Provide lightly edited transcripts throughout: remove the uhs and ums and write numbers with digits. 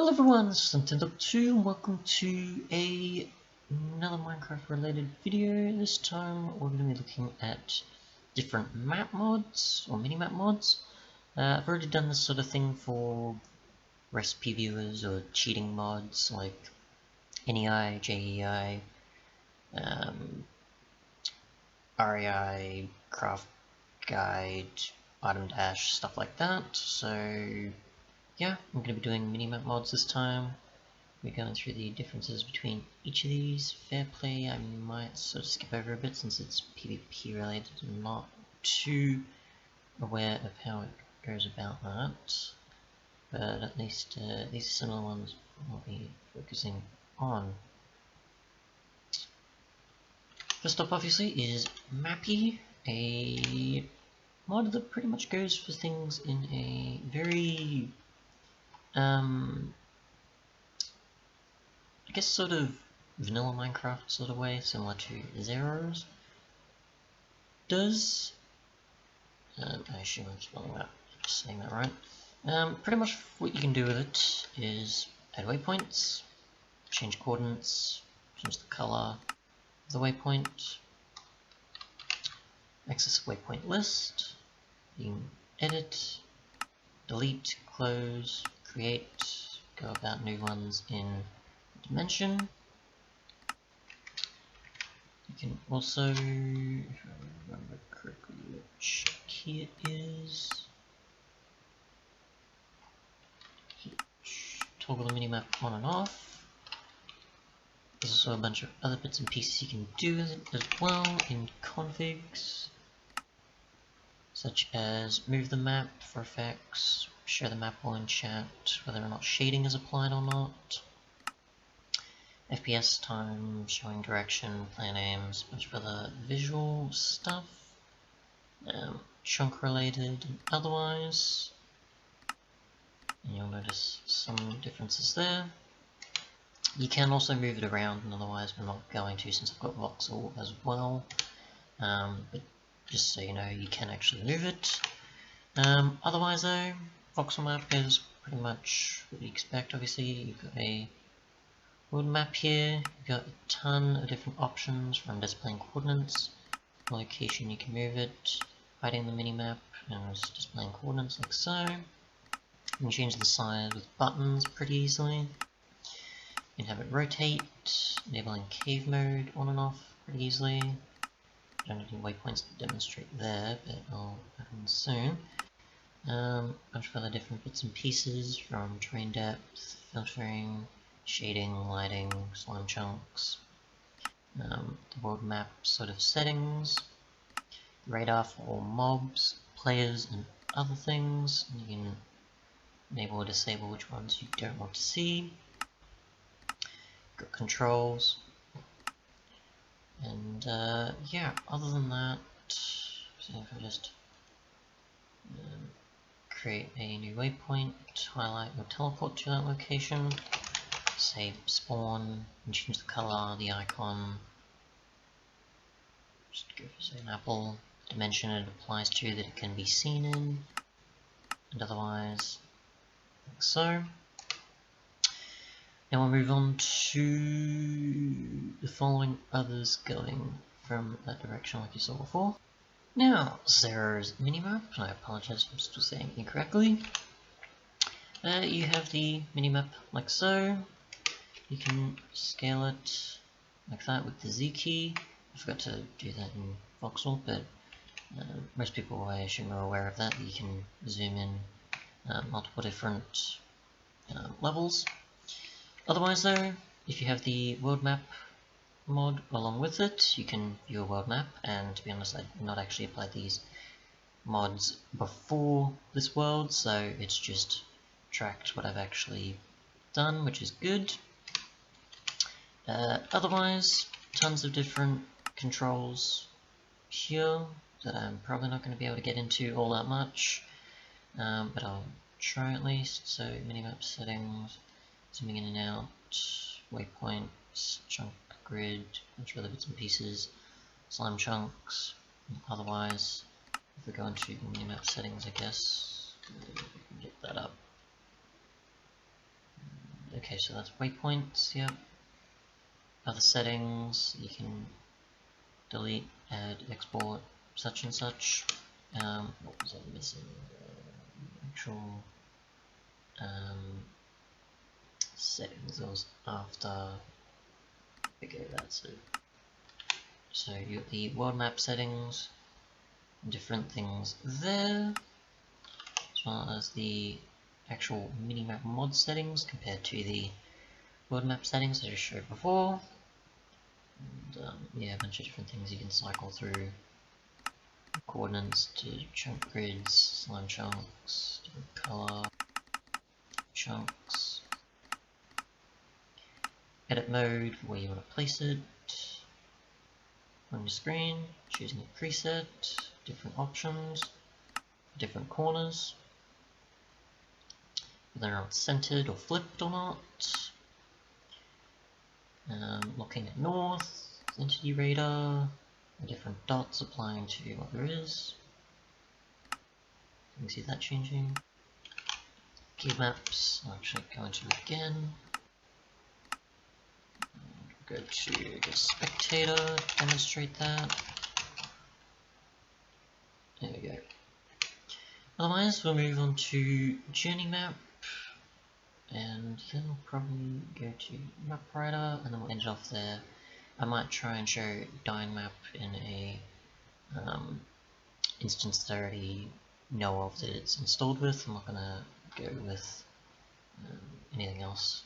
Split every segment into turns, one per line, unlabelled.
Hello everyone, this is Ep2 and welcome to another Minecraft related video. This time we're going to be looking at different map mods or mini-map mods. I've already done this sort of thing for recipe viewers or cheating mods like NEI, JEI, REI, Craft Guide, Item Dash, stuff like that. So yeah, I'm going to be doing mini-map mods this time. We're going through the differences between each of these. Fair play, I might sort of skip over a bit since it's PvP related. I'm not too aware of how it goes about that. But at least these are some of the ones we'll be focusing on. First up, obviously, is Mappy, a mod that pretty much goes for things in a very I guess sort of vanilla Minecraft sort of way, similar to Xaero's does. I assume I'm spelling that, saying that right. Pretty much what you can do with it is add waypoints, change coordinates, change the color of the waypoint, access waypoint list. You can edit, delete, close, create, go about new ones in dimension. You can also, if I remember correctly, which key it is, toggle the minimap on and off. There's also a bunch of other bits and pieces you can do with it as well in configs, such as move the map for effects, share the map all in chat, whether or not shading is applied or not. FPS time, showing direction, plan aims, a bunch of other visual stuff, chunk related and otherwise, and you'll notice some differences there. You can also move it around, and otherwise we're not going to since I've got Voxel as well, but just so you know, you can actually move it. Otherwise though, Voxel map is pretty much what you expect. Obviously you've got a world map here, you've got a ton of different options from displaying coordinates, location you can move it, hiding the minimap, and just displaying coordinates like so. You can change the size with buttons pretty easily. You can have it rotate, enabling cave mode on and off pretty easily. Don't have any waypoints to demonstrate there, but I'll add them soon. A bunch of other different bits and pieces from terrain depth, filtering, shading, lighting, slime chunks, the world map sort of settings, radar for all mobs, players and other things, and you can enable or disable which ones you don't want to see. Got controls, and yeah, other than that, so if I just create a new waypoint, highlight or teleport to that location, say spawn, and change the color, the icon, just go for say an apple, dimension it applies to that it can be seen in, and otherwise like so. Now we'll move on to the following others going from that direction like you saw before. Now, Xaero's MiniMap, and I apologize if I'm still saying it incorrectly. You have the minimap like so. You can scale it like that with the Z key. I forgot to do that in Voxel, but most people I assume are aware of that. You can zoom in multiple different levels. Otherwise though, if you have the world map mod along with it, you can view a world map, and to be honest I've not actually applied these mods before this world, so it's just tracked what I've actually done, which is good. Otherwise, tons of different controls here that I'm probably not going to be able to get into all that much, but I'll try at least. So minimap settings, zooming in and out, waypoints, chunk grid, a bunch of other bits and pieces, slime chunks. Otherwise, if we go into minimap settings, I guess we can get that up. okay, so that's waypoints, yep. Other settings, you can delete, add, export, such and such. What was I missing? Actual settings, that was after. Okay, that's it. So you got the world map settings, different things there, as well as the actual MiniMap mod settings compared to the world map settings I just showed before. And yeah, a bunch of different things you can cycle through. Coordinates to chunk grids, slime chunks, different color chunks. Edit mode, where you want to place it. On your screen, choosing a preset, different options, different corners, whether or not it's centered or flipped or not. Looking at north, entity radar, different dots applying to what there is. You can see that changing. Key maps, I'll actually go into it again. Go to the spectator, demonstrate that. There we go. Otherwise, we'll move on to journey map, and then we'll probably go to Mapwriter, and then we'll end it off there. I might try and show Map in a instance that I already know of that it's installed with. I'm not gonna go with anything else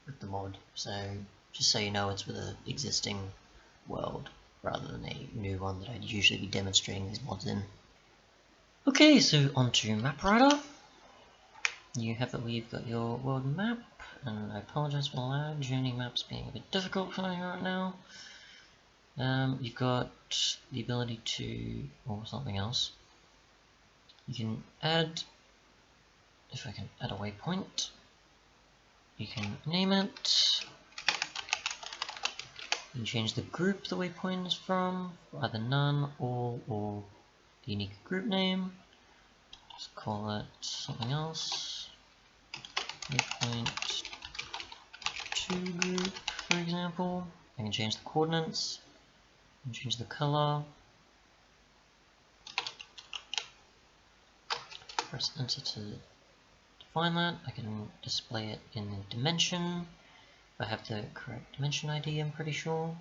with the mod. So just so you know, it's with an existing world rather than a new one that I'd usually be demonstrating these mods in. Okay, so onto Mapwriter. You have that we've got your world map, and I apologize for the lag. Journey map's being a bit difficult for me right now. You've got the ability to, or something else. You can add, if I can add a waypoint, you can name it. You can change the group the waypoint is from, either none, all, or the unique group name. Just call it something else. Waypoint 2 group, for example. I can change the coordinates, and change the color. Press enter to define that. I can display it in the dimension. If I have the correct dimension ID, I'm pretty sure.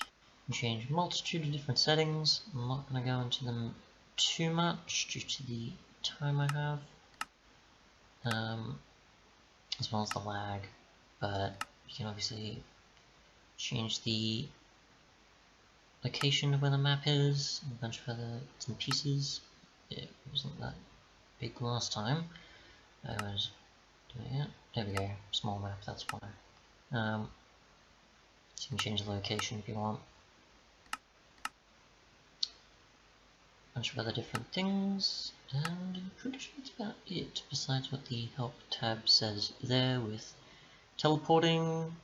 You can change a multitude of different settings. I'm not going to go into them too much due to the time I have, as well as the lag, but you can obviously change the location of where the map is, and a bunch of other bits and pieces. It wasn't that big last time I was doing it. There we go, small map, that's why. So you can change the location if you want. Bunch of other different things, and I'm pretty sure that's about it, besides what the help tab says there with teleporting,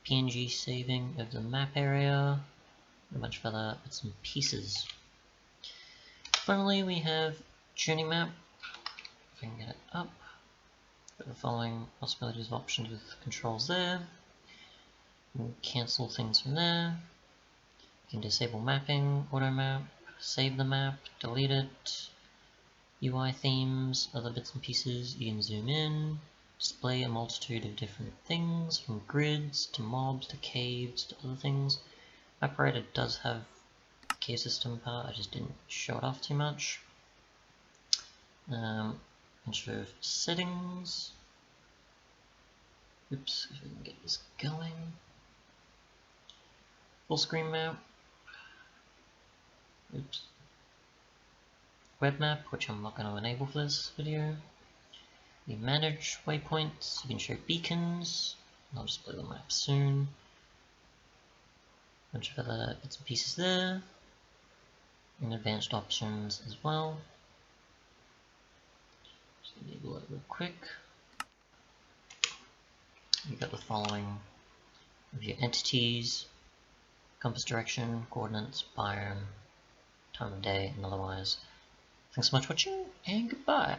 PNG saving of the map area, and a bunch of other bits and pieces. Finally, we have journey map. If I can get it up, got the following possibilities of options with controls there. You can cancel things from there. You can disable mapping, auto map, save the map, delete it, UI themes, other bits and pieces. You can zoom in, display a multitude of different things, from grids to mobs to caves to other things. Mapwriter does have the cave system part, I just didn't show it off too much. Bunch of settings. Oops, if we can get this going. Full screen map. Oops. Web map, which I'm not going to enable for this video. You manage waypoints, you can show beacons. I'll display the map soon. Bunch of other bits and pieces there. And advanced options as well. Just enable it real quick. You've got the following of your entities: compass direction, coordinates, biome, time of day, and otherwise. Thanks so much for watching, and goodbye!